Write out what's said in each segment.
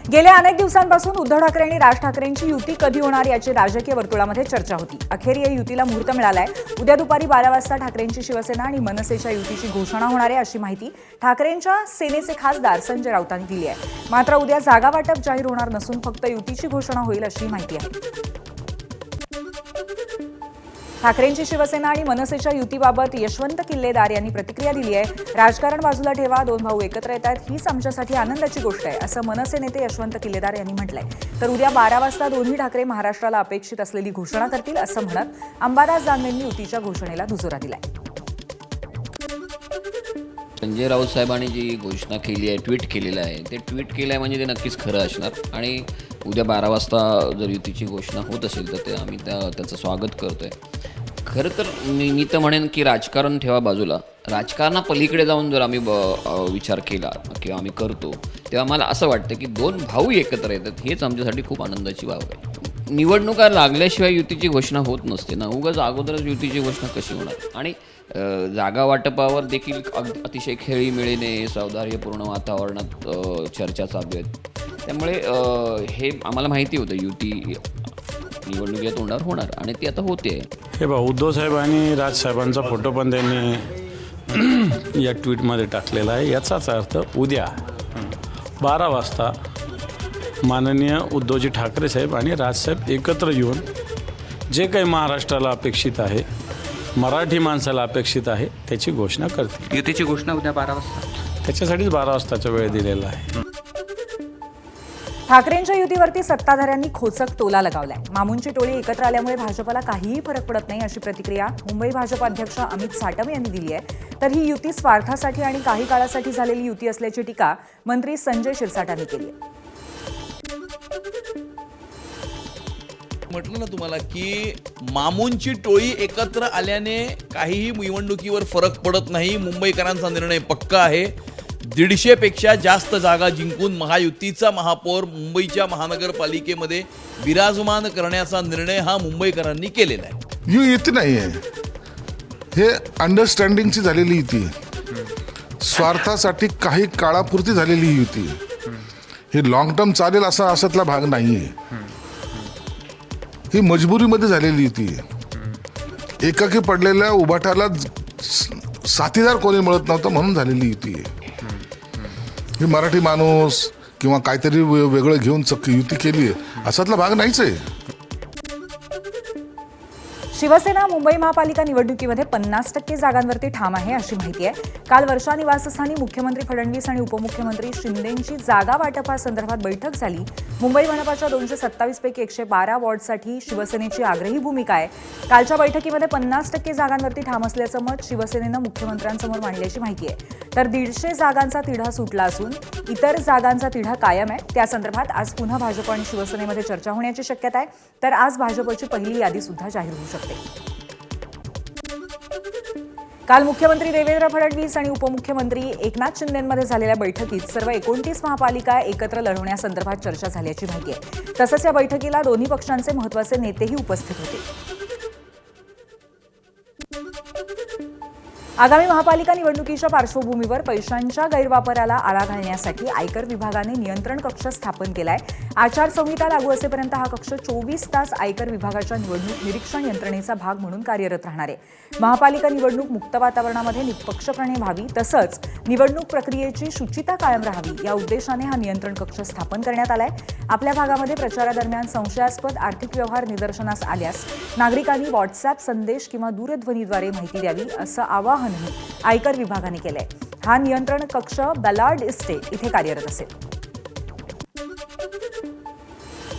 गेल्या अनेक दिवसांपासून उद्धव ठाकरे आणि राज ठाकरेंची युती कधी होणार याची राजकीय वर्तुळामध्ये चर्चा होती। अखेर या युतीला मुहूर्त मिळालाय। उद्या दुपारी 12 वाजता ठाकरेंची शिवसेना आणि मनसेच्या युतीची घोषणा होणार आहे अशी माहिती ठाकरेंच्या सेनेचे खासदार संजय राऊतांनी दिली आहे। मात्र उद्या जागा वाटप जाहीर होणार नसून फक्त युतीची घोषणा होईल अशी माहिती आहे। ठाकरेंची शिवसेना आणि मनसेच्या युतीबाबत यशवंत किल्लेदार यांनी प्रतिक्रिया दिली आहे। राजकारण बाजूला ठेवा, दोन भाऊ एकत्र येत आहेत हीच आमच्यासाठी आनंदाची गोष्ट आहे असं मनसे नेते यशवंत किल्लेदार यांनी म्हटलंय। तर उद्या 12 वाजता दोन्ही ठाकरे महाराष्ट्राला अपेक्षित असलेली घोषणा करतील असं म्हणत अंबादास दानवेंनी युतीच्या घोषणेला दुजोरा दिलाय। संजय राऊत साहेबांनी जी घोषणा केली आहे, ट्विट केलेलं आहे, ते ट्विट केलं आहे म्हणजे ते नक्कीच खरं असणार आणि उद्या 12 वाजता जर युतीची घोषणा होत असेल तर ते आम्ही त्याचं स्वागत करतोय। खरं तर मी तर म्हणेन की राजकारण ठेवा बाजूला, राजकारणापलीकडे जाऊन जर आम्ही विचार केला किंवा आम्ही करतो तेव्हा मला असं वाटतं की दोन भाऊ एकत्र येतात हेच आमच्यासाठी खूप आनंदाची बाब आहे। निवडणुका लागल्याशिवाय युतीची घोषणा होत नसते ना, उगाच अगोदरच युतीची घोषणा कशी होणार। आणि जागा वाटपावर देखील अतिशय खेळीमेळीने सौहार्दपूर्ण वातावरणात चर्चा चालू आहेत। त्यामुळे हे आम्हाला माहिती होतं युती निवडणुकीच्या तोंडावर होणार आणि ती आता होते। हे बघा, उद्धव साहेब आणि राज साहेबांचा फोटो पण त्यांनी या ट्विटमध्ये टाकलेला आहे। याचाच अर्थ उद्या 12 वाजता माननीय उद्धवजी ठाकरे साहेब आणि राजसाहेब एकत्र येऊन जे काही महाराष्ट्राला अपेक्षित आहे, मराठी माणसाला अपेक्षित आहे त्याची घोषणा करतील। युतीची घोषणा उद्या 12 वाजता, त्याच्यासाठीच 12 वाजताचा वेळ दिलेला आहे। ठाकरेंच्या युतीवरती सत्ताधाऱ्यांनी खोचक टोला लगावलाय। मामूंची टोळी एकत्र आल्यामुळे भाजपला काहीही फरक पडत नाही अशी प्रतिक्रिया मुंबई भाजप अध्यक्ष अमित साटम यांनी दिली आहे। तर ही युती स्वार्थासाठी आणि काही काळासाठी झालेली युती असल्याची टीका मंत्री संजय शिरसाटांनी केली आहे। म्हटलं ना तुम्हाला की मामूंची टोळी एकत्र आल्याने काहीही निवडणुकीवर फरक पडत नाही। मुंबईकरांचा निर्णय पक्का आहे। 150 पेक्षा जास्त जागा जिंकून महायुतीचा महापौर मुंबईच्या महानगरपालिकेमध्ये विराजमान करण्याचा निर्णय हा मुंबईकरांनी केलेला आहे। ही युती नाही आहे, हे अंडरस्टँडिंगची झालेली युती आहे। स्वार्थासाठी काही काळापुरती झालेली युती आहे। ही लॉंग टर्म चालेल असा अशातला भाग नाही आहे। ही मजबुरीमध्ये झालेली युती आहे। एकाकी पडलेल्या उभाटाला साथीदार कोणी मिळत नव्हतं म्हणून झालेली युती आहे। ही मराठी माणूस किंवा काहीतरी वेगळं घेऊन युती केली आहे असातला भाग नाहीच आहे। शिवसेना मुंबई महापालिका निवडणुकीमध्ये 50% जागांवरती ठाम आहे अशी माहिती आहे। काल वर्षा निवासस्थानी मुख्यमंत्री फडणवीस आणि उपमुख्यमंत्री शिंदेंची जागा वाटपासंदर्भात बैठक झाली। मुंबई मनपाच्या 227 पैकी 112 वॉर्डसाठी शिवसेनेची आग्रही भूमिका आहे। कालच्या बैठकीमध्ये 50% जागांवरती ठाम असल्याचं मत शिवसेनेनं मुख्यमंत्र्यांसमोर मांडल्याची माहिती आहे। तर 150 जागांचा तिढा सुटला असून इतर जागांचा तिढा कायम आहे। त्या संदर्भात आज पुन्हा भाजप आणि शिवसेनेमध्ये चर्चा होण्याची शक्यता आहे। तर आज भाजपची पहिली यादी सुद्धा जाहीर होऊ शकते। काल मुख्यमंत्री देवेंद्र फडणवीस आणि उपमुख्यमंत्री एकनाथ शिंदेंमध्ये झालेल्या बैठकीत सर्व 29 महापालिका एकत्र लढवण्यासंदर्भात चर्चा झाल्याची माहिती आहे। तसंच या बैठकीला दोन्ही पक्षांचे महत्त्वाचे नेतेही उपस्थित होते। आगामी महापालिका निवडणुकीच्या पार्श्वभूमीवर पैशांच्या गैरवापराला आळा घालण्यासाठी आयकर विभागाने नियंत्रण कक्ष स्थापन केलाय। आचारसंहिता लागू असेपर्यंत हा कक्ष 24 तास आयकर विभागाच्या निवडणूक निरीक्षण यंत्रणेचा भाग म्हणून कार्यरत राहणार आहे। महापालिका निवडणूक मुक्त वातावरणामध्ये निष्पक्षपणे व्हावी तसंच निवडणूक प्रक्रियेची शुचिता कायम राहावी या उद्देशाने हा नियंत्रण कक्ष स्थापन करण्यात आलाय। आपल्या भागामध्ये प्रचारादरम्यान संशयास्पद आर्थिक व्यवहार निदर्शनास आल्यास नागरिकांनी व्हॉट्सअप संदेश किंवा दूरध्वनीद्वारे माहिती द्यावी असं आवाहन आयकर विभागाने केलंय। हा नियंत्रण कक्ष बॅलार्ड इस्टेट इथे कार्यरत असेल।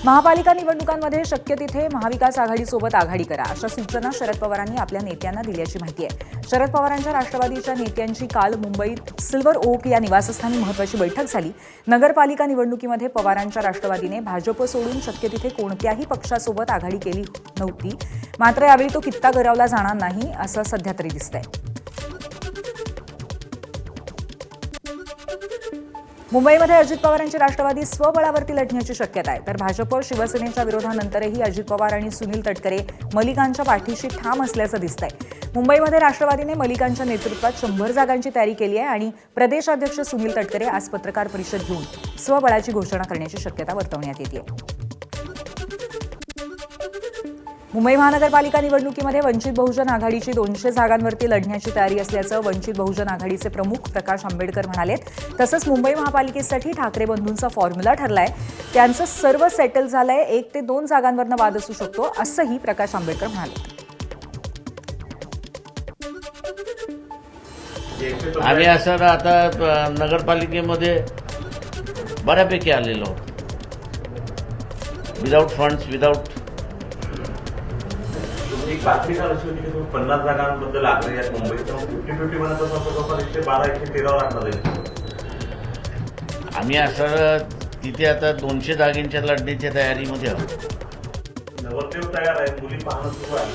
महापालिका निवडणुकांमध्ये शक्य तिथे महाविकास आघाडीसोबत आघाडी करा अशा सूचना शरद पवारांनी आपल्या नेत्यांना दिल्याची माहिती आहे। शरद पवारांच्या राष्ट्रवादीच्या नेत्यांची काल मुंबईत सिल्वर ओक या निवासस्थानी महत्त्वाची बैठक झाली। नगरपालिका निवडणुकीमध्ये पवारांच्या राष्ट्रवादीने भाजप सोडून शक्य तिथे कोणत्याही पक्षासोबत आघाडी केली नव्हती। मात्र यावेळी तो कित्ता गरावला जाणार नाही असं सध्या तरी दिसतंय। मुंबईमध्ये अजित पवारांची राष्ट्रवादी स्वबळावरती लढण्याची शक्यता आहे। तर भाजप शिवसेनेच्या विरोधानंतरही अजित पवार आणि सुनील तटकरे मलिकांच्या पाठीशी ठाम असल्याचं दिसतंय। मुंबईमध्ये राष्ट्रवादीने मलिकांच्या नेतृत्वात 100 जागांची तयारी केली आहे आणि प्रदेशाध्यक्ष सुनील तटकरे आज पत्रकार परिषद घेऊन स्वबळाची घोषणा करण्याची शक्यता वर्तवण्यात येते. मुंबई महानगरपालिका निवडणुकीमध्ये वंचित बहुजन आघाडीची 200 जागांवरती लढण्याची तयारी असल्याचं वंचित बहुजन आघाडीचे प्रमुख प्रकाश आंबेडकर म्हणालेत. तसंच मुंबई महापालिकेसाठी ठाकरे बंधूंचा फॉर्म्युला ठरलाय, त्यांचं सर्व सेटल झालंय, 1 ते 2 जागांवरनं वाद असू शकतो असंही प्रकाश आंबेडकर म्हणाले. आम्ही असं आता नगरपालिकेमध्ये बऱ्यापैकी आलेलो, विदाऊट फंड्स, विदाऊट. एक बातमी काल अशी होती की तुम्ही 50 जागांबद्दल आग्रही आहेत मुंबईत, 50-50 म्हणत असाल तर 112-113 आणणार आहे. आम्ही असं तिथे आता 200 जागेंच्या लढण्याच्या तयारीमध्ये आहोत. नवरदेव तयार आहे, मुली पाहणं सुरू आहे,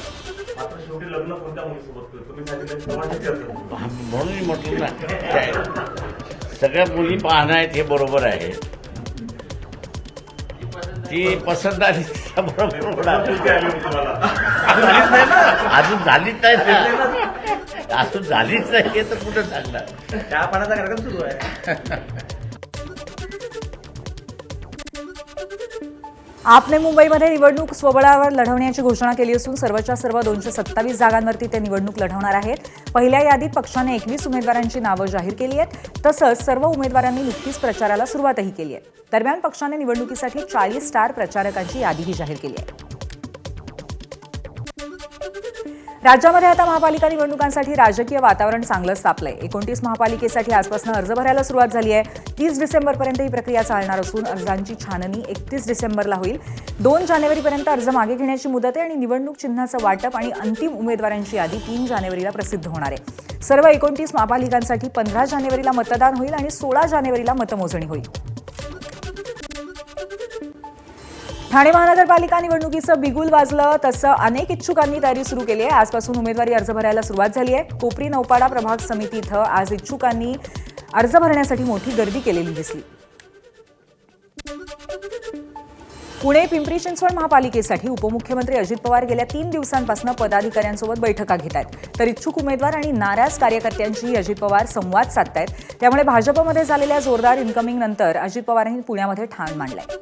मात्र शेवटी लग्न कोणत्या मुलीसोबत तुम्ही सांगितलं समाजाची असेल म्हणून मी म्हटलं ना, सगळ्या मुली पाहणं आहेत हे बरोबर आहे. ती पसंत आली बरोबर होणार. अजून झालीच नाही ना, अजून झालीच नाही हे तर कुठं सांगणार. त्या पाण्याचा कार्यक्रम सुरू आहे. आपने मुंबईमध्ये निवडणूक स्वबळावर लढवण्याची घोषणा केली असून सर्वच्या सर्व 227 जागांवरती ते निवडणूक लढवणार आहेत. पहिल्या यादीत पक्षाने 21 उमेदवारांची नावं जाहीर केली आहेत. तसंच सर्व उमेदवारांनी नुकतीच प्रचाराला सुरुवातही केली आहे. दरम्यान पक्षाने निवडणुकीसाठी 40 स्टार प्रचारकांची यादीही जाहीर केली आहे. राज्यामध्ये आता महापालिका निवडणुकांसाठी राजकीय वातावरण चांगलंच तापलंय. 29 महापालिकेसाठी आजपासून अर्ज भरायला सुरुवात झाली आहे. 30 डिसेंबरपर्यंत ही प्रक्रिया चालणार असून अर्जांची छाननी 31 डिसेंबरला होईल. 2 जानेवारीपर्यंत अर्ज मागे घेण्याची मुदत आहे आणि निवडणूक चिन्हाचं वाटप आणि अंतिम उमेदवारांची यादी 3 जानेवारीला प्रसिद्ध होणार आहे. सर्व 29 महापालिकांसाठी 15 जानेवारीला मतदान होईल आणि 16 जानेवारीला मतमोजणी होईल. ठाणे महानगरपालिका निवडणुकीचं बिगुल वाजलं तसं अनेक इच्छुकांनी तयारी सुरू केली आहे. आजपासून उमेदवारी अर्ज भरायला सुरुवात झाली आहे. कोपरी नौपाडा प्रभाग समिती इथं आज इच्छुकांनी अर्ज भरण्यासाठी मोठी गर्दी केलेली दिसली. पुणे पिंपरी चिंचवड महापालिकेसाठी उपमुख्यमंत्री अजित पवार गेल्या 3 दिवसांपासून पदाधिकाऱ्यांसोबत बैठका घेत आहेत. तर इच्छुक उमेदवार आणि नाराज कार्यकर्त्यांशी अजित पवार संवाद साधतायत. त्यामुळे भाजपमध्ये झालेल्या जोरदार इन्कमिंग नंतर अजित पवारांनी पुण्यामध्ये ठाण मांडलंय.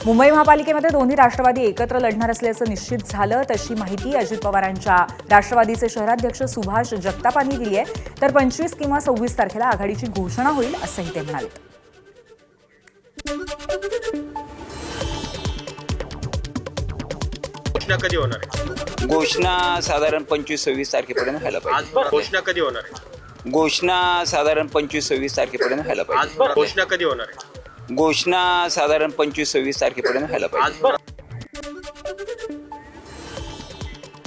मुंबई महापालिकेमध्ये दोन्ही राष्ट्रवादी एकत्र लढणार असल्याचं निश्चित झालं, तशी माहिती अजित पवारांच्या राष्ट्रवादीचे शहराध्यक्ष सुभाष जगतापांनी दिली आहे. तर 25 किंवा 26 तारखेला आघाडीची घोषणा होईल असंही ते म्हणाले. घोषणा कधी होणार आहे? घोषणा साधारण 25-26 तारखेपर्यंत व्हायला पाहिजे. घोषणा कधी होणार आहे? घोषणा साधारण 25-26 तारखेपर्यंत व्हायला पाहिजे. घोषणा कधी होणार आहे? घोषणा साधारण 25-26 तारखेपर्यंत व्हायला पाहिजे.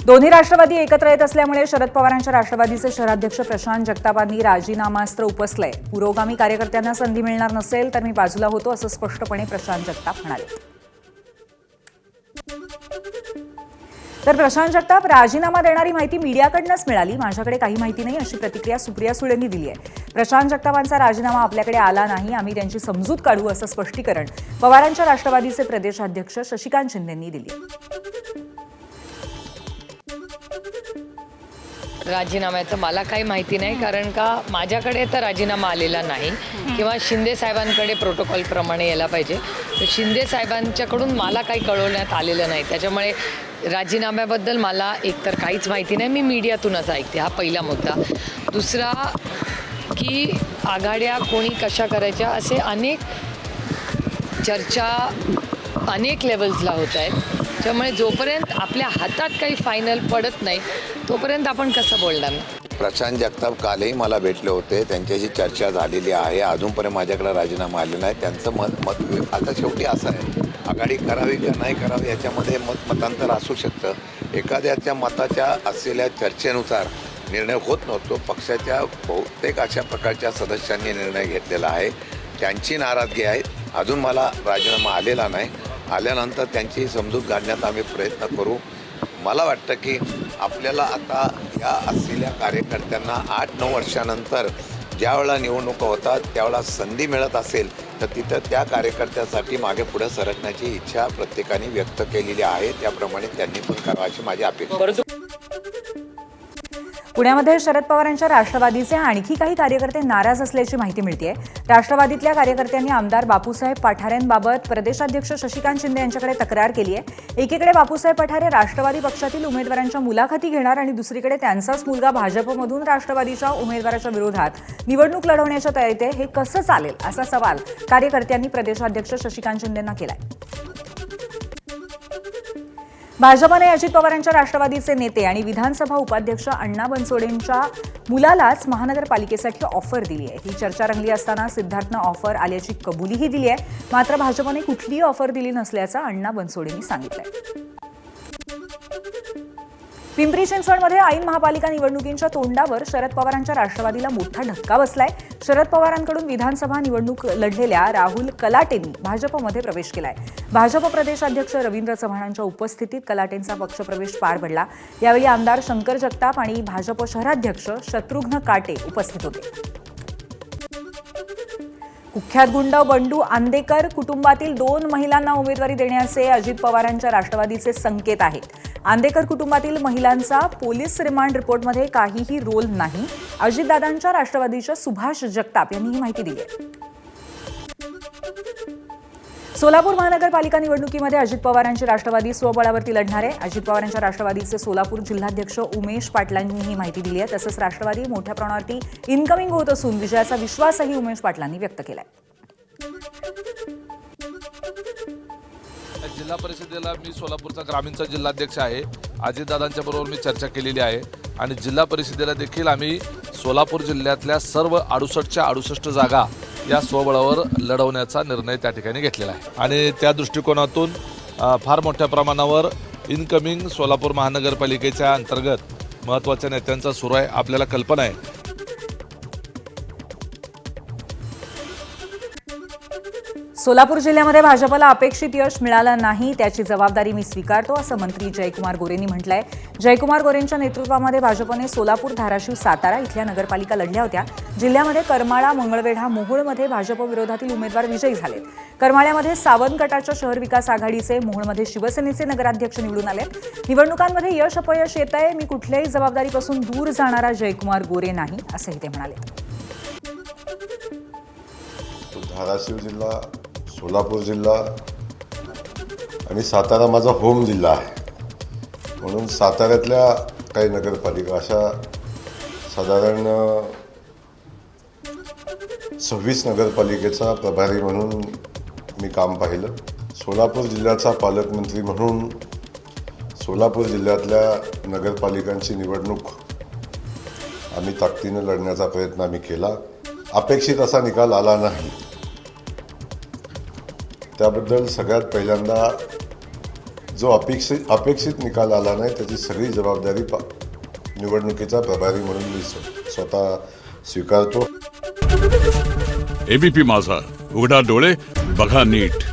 दोन्ही राष्ट्रवादी एकत्र येत असल्यामुळे शरद पवारांच्या राष्ट्रवादीचे शहराध्यक्ष प्रशांत जगतापांनी राजीनामास्त्र उपसलंय. पुरोगामी कार्यकर्त्यांना संधी मिळणार नसेल तर मी बाजूला होतो असं स्पष्टपणे प्रशांत जगताप म्हणाले. तर प्रशांत जगताप, राजीनामा देणारी माहिती मीडियाकडूनच मिळाली, माझ्याकडे काही माहिती नाही अशी प्रतिक्रिया सुप्रिया सुळेंनी दिली आहे. प्रशांत जगतापांचा राजीनामा आपल्याकडे आला नाही, आम्ही त्यांची समजूत काढू असं स्पष्टीकरण पवारांच्या राष्ट्रवादीचे प्रदेशाध्यक्ष शशिकांत शिंदेंनी दिली. राजीनाम्याचं मला काही माहिती नाही, कारण का माझ्याकडे तर राजीनामा आलेला नाही किंवा शिंदे साहेबांकडे प्रोटोकॉलप्रमाणे यायला पाहिजे. तर शिंदे साहेबांच्याकडून मला काही कळवण्यात आलेलं नाही. त्याच्यामुळे राजीनाम्याबद्दल मला एकतर काहीच माहिती नाही, मी मीडियातूनच ऐकते. हा पहिला मुद्दा. दुसरा की आघाड्या कोणी कशा करायच्या असे अनेक चर्चा अनेक लेवल्सला होत आहेत. त्यामुळे जोपर्यंत आपल्या हातात काही फायनल पडत नाही तोपर्यंत आपण कसं बोलणार ना. प्रशांत जगताप कालही मला भेटले होते, त्यांच्याशी चर्चा झालेली आहे. अजूनपर्यंत माझ्याकडे राजीनामा आलेला नाही. त्यांचं मत आता शेवटी असं आहे, आघाडी करावी का नाही करावी याच्यामध्ये मतांतर असू शकतं. एखाद्याच्या मताच्या असलेल्या चर्चेनुसार निर्णय होत नव्हतो. पक्षाच्या बहुतेक अशा प्रकारच्या सदस्यांनी निर्णय घेतलेला आहे. त्यांची नाराजगी आहे. अजून मला राजीनामा आलेला नाही. आल्यानंतर त्यांची समजूत घालण्यात आम्ही प्रयत्न करू. मला वाटतं की आपल्याला आता या असलेल्या कार्यकर्त्यांना 8-9 वर्षानंतर ज्यावेळेला निवडणुका होतात त्यावेळेला संधी मिळत असेल तर तिथं त्या कार्यकर्त्यासाठी मागे पुढे सरकण्याची इच्छा प्रत्येकाने व्यक्त केलेली आहे. त्याप्रमाणे त्यांनी पण करावं अशी माझी अपेक्षा. पुण्यामध्ये शरद पवारांच्या राष्ट्रवादीचे आणखी काही कार्यकर्ते नाराज असल्याची माहिती मिळतेय. राष्ट्रवादीतल्या कार्यकर्त्यांनी आमदार बापूसाहेब पठारेंबाबत प्रदेशाध्यक्ष शशिकांत शिंदे यांच्याकडे तक्रार केली आहे. एकीकडे बापूसाहेब पठारे राष्ट्रवादी पक्षातील उमेदवारांच्या मुलाखती घेणार आणि दुसरीकडे त्यांचाच मुलगा भाजपमधून राष्ट्रवादीच्या उमेदवाराच्या विरोधात निवडणूक लढवण्याच्या तयारीत आहे. हे कसं चालेल असा सवाल कार्यकर्त्यांनी प्रदेशाध्यक्ष शशिकांत शिंदेंना केलाय. भाजपने अजित पवारांच्या राष्ट्रवादीचे नेते आणि विधानसभा उपाध्यक्ष अण्णा बनसोडेंच्या मुलालाच महानगरपालिकेसाठी ऑफर दिली आहे. ही चर्चा रंगली असताना सिद्धार्थनं ऑफर आल्याची कबुलीही दिली आहे. मात्र भाजपने कुठलीही ऑफर दिली नसल्याचं अण्णा बनसोडेंनी सांगितलंय. पिंपरी चिंचवडमध्ये ऐन महापालिका निवडणुकींच्या तोंडावर शरद पवारांच्या राष्ट्रवादीला मोठा धक्का बसलाय. शरद पवारांकडून विधानसभा निवडणूक लढलेल्या राहुल कलाटेंनी भाजपमध्ये प्रवेश केलाय. भाजप प्रदेशाध्यक्ष रवींद्र चव्हाणांच्या उपस्थितीत कलाटेंचा पक्षप्रवेश पार पडला. यावेळी आमदार शंकर जगताप आणि भाजप शहराध्यक्ष शत्रुघ्न काटे उपस्थित होते. कुख्यात गुंड बंडू आंदेकर कुटुंबातील 2 महिलांना उमेदवारी देण्याचे अजित पवारांच्या राष्ट्रवादीचे संकेत आहेत. आंदेकर कुटुंबातील महिलांचा पोलीस रिमांड रिपोर्टमध्ये काहीही रोल नाही. अजितदादांच्या राष्ट्रवादीच्या सुभाष जगताप यांनी ही माहिती दिली आहे. सोलापूर महानगरपालिका निवडणुकीमध्ये अजित पवारांची राष्ट्रवादी स्वबळावरती लढणार आहे. अजित पवारांच्या राष्ट्रवादीचे सोलापूर जिल्हाध्यक्ष उमेश पाटलांनी ही माहिती दिली आहे. तसंच राष्ट्रवादी मोठ्या प्रमाणावरती इनकमिंग होत असून विजयाचा विश्वासही उमेश पाटलांनी व्यक्त केलाय. जिल्हा परिषदेला मी सोलापूरचा ग्रामीणचा जिल्हाध्यक्ष आहे. अजितदादांच्या बरोबर मी चर्चा केलेली आहे आणि जिल्हा परिषदेला देखील आम्ही सोलापूर जिल्ह्यातल्या सर्व 68च्या 68 जागा या स्वबळावर लढवण्याचा निर्णय त्या ठिकाणी घेतलेला आहे आणि त्या दृष्टिकोनातून फार मोठ्या प्रमाणावर इनकमिंग सोलापूर महानगरपालिकेच्या अंतर्गत महत्त्वाच्या नेत्यांचा सुरू आहे. आपल्याला कल्पना आहे सोलापूर जिल्ह्यामध्ये भाजपला अपेक्षित यश मिळालं नाही, त्याची जबाबदारी मी स्वीकारतो असं मंत्री जयकुमार गोरेंनी म्हटलंय. जयकुमार गोरेंच्या नेतृत्वामध्ये भाजपने सोलापूर, धाराशिव, सातारा इथल्या नगरपालिका लढल्या होत्या. जिल्ह्यामध्ये करमाळा, मंगळवेढा, मोहोळमध्ये भाजप विरोधातील उमेदवार विजयी झालेत. करमाळ्यामध्ये सावंत गटाच्या शहर विकास आघाडीचे, मोहोळमध्ये शिवसेनेचे नगराध्यक्ष निवडून आलेत. निवडणुकांमध्ये यश अपयश येत आहे, मी कुठल्याही जबाबदारीपासून दूर जाणारा जयकुमार गोरे नाही असंही ते म्हणाले. धाराशिव जिल्हा, सोलापूर जिल्हा आणि सातारा माझा होम जिल्हा आहे. म्हणून साताऱ्यातल्या काही नगरपालिका अशा साधारण 26 नगरपालिकेचा प्रभारी म्हणून मी काम पाहिलं. सोलापूर जिल्ह्याचा पालकमंत्री म्हणून सोलापूर जिल्ह्यातल्या नगरपालिकांची निवडणूक आम्ही ताकदीनं लढण्याचा प्रयत्न आम्ही केला. अपेक्षित असा निकाल आला नाही. त्याबद्दल सगळ्यात पहिल्यांदा जो अपेक्षित निकाल आला नाही त्याची सगळी जबाबदारी निवडणुकीचा प्रभारी म्हणून मी स्वतः स्वीकारतो. एबीपी माझा, उघडा डोळे बघा नीट.